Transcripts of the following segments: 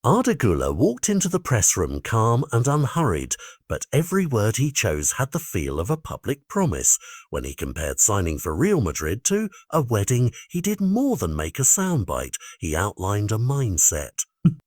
Arda Guler walked into the press room calm and unhurried, but every word he chose had the feel of a public promise. When he compared signing for Real Madrid to a wedding, he did more than make a soundbite. He outlined a mindset.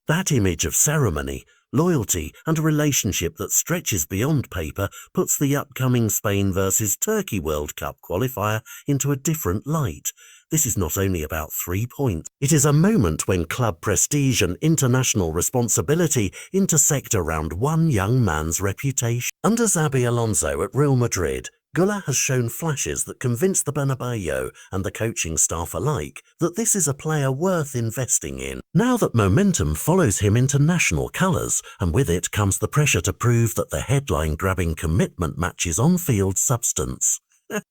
That image of ceremony, loyalty, and a relationship that stretches beyond paper puts the upcoming Spain versus Turkey World Cup qualifier into a different light. This is not only about 3 points. It is a moment when club prestige and international responsibility intersect around one young man's reputation. Under Xabi Alonso at Real Madrid, Guler has shown flashes that convince the Bernabeu and the coaching staff alike that this is a player worth investing in. Now that momentum follows him into national colours, and with it comes the pressure to prove that the headline-grabbing commitment matches on-field substance.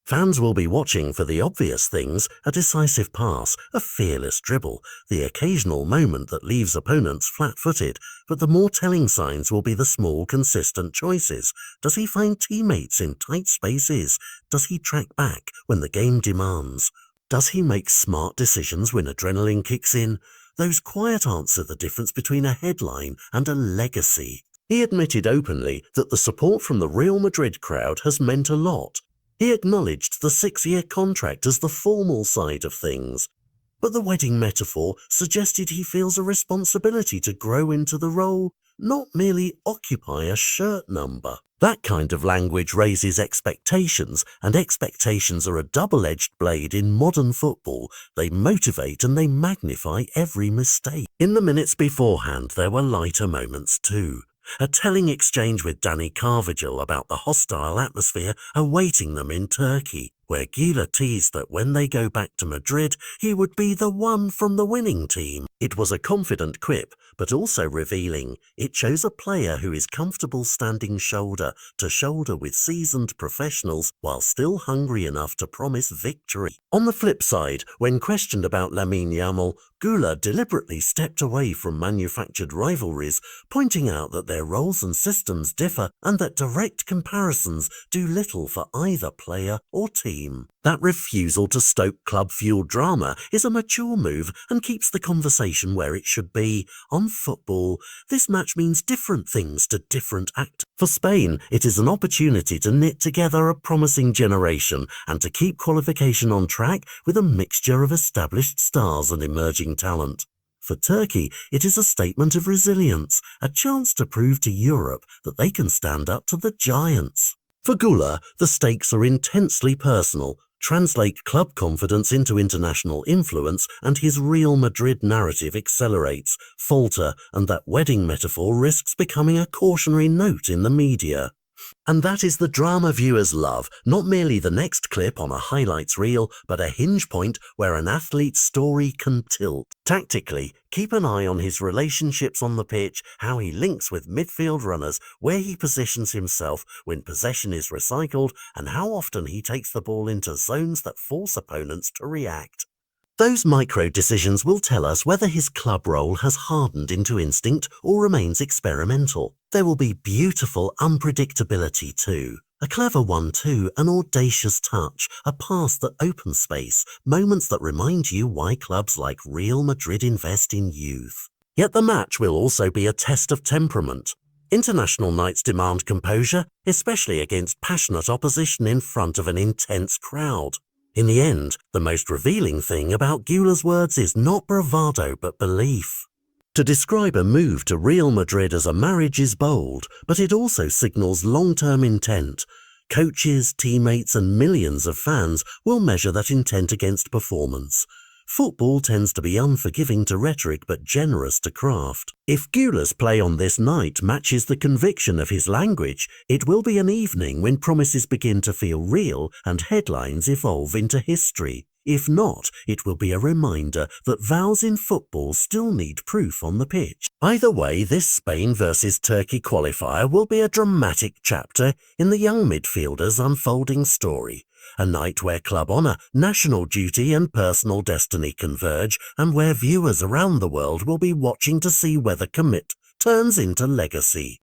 Fans will be watching for the obvious things: a decisive pass, a fearless dribble, the occasional moment that leaves opponents flat-footed, but the more telling signs will be the small, consistent choices. Does he find teammates in tight spaces? Does he track back when the game demands? Does he make smart decisions when adrenaline kicks in? Those quiet answers the difference between a headline and a legacy. He admitted openly that the support from the Real Madrid crowd has meant a lot. He acknowledged the 6-year contract as the formal side of things, but the wedding metaphor suggested he feels a responsibility to grow into the role, not merely occupy a shirt number. That kind of language raises expectations, and expectations are a double-edged blade in modern football. They motivate and they magnify every mistake. In the minutes beforehand, there were lighter moments too. A telling exchange with Dani Carvajal about the hostile atmosphere awaiting them in Turkey, where Guler teased that when they go back to Madrid, he would be the one from the winning team. It was a confident quip, but also revealing. It shows a player who is comfortable standing shoulder to shoulder with seasoned professionals while still hungry enough to promise victory. On the flip side, when questioned about Lamine Yamal, Guler deliberately stepped away from manufactured rivalries, pointing out that their roles and systems differ and that direct comparisons do little for either player or team. That refusal to stoke club-fueled drama is a mature move and keeps the conversation where it should be. On football, this match means different things to different actors. For Spain, it is an opportunity to knit together a promising generation and to keep qualification on track with a mixture of established stars and emerging talent. For Turkey, it is a statement of resilience, a chance to prove to Europe that they can stand up to the giants. For Guler, the stakes are intensely personal. Translate club confidence into international influence and his Real Madrid narrative accelerates. Falter and that wedding metaphor risks becoming a cautionary note in the media. And that is the drama viewers love, not merely the next clip on a highlights reel, but a hinge point where an athlete's story can tilt. Tactically, keep an eye on his relationships on the pitch, how he links with midfield runners, where he positions himself when possession is recycled, and how often he takes the ball into zones that force opponents to react. Those micro decisions will tell us whether his club role has hardened into instinct or remains experimental. There will be beautiful unpredictability too. A clever 1-2, an audacious touch, a pass that opens space, moments that remind you why clubs like Real Madrid invest in youth. Yet the match will also be a test of temperament. International nights demand composure, especially against passionate opposition in front of an intense crowd. In the end, the most revealing thing about Guler's words is not bravado but belief. To describe a move to Real Madrid as a marriage is bold, but it also signals long-term intent. Coaches, teammates, and millions of fans will measure that intent against performance. Football tends to be unforgiving to rhetoric but generous to craft. If Guler's play on this night matches the conviction of his language, it will be an evening when promises begin to feel real and headlines evolve into history. If not, it will be a reminder that vows in football still need proof on the pitch. Either way, this Spain versus Turkey qualifier will be a dramatic chapter in the young midfielder's unfolding story. A night where club honour, national duty and personal destiny converge, and where viewers around the world will be watching to see whether commit turns into legacy.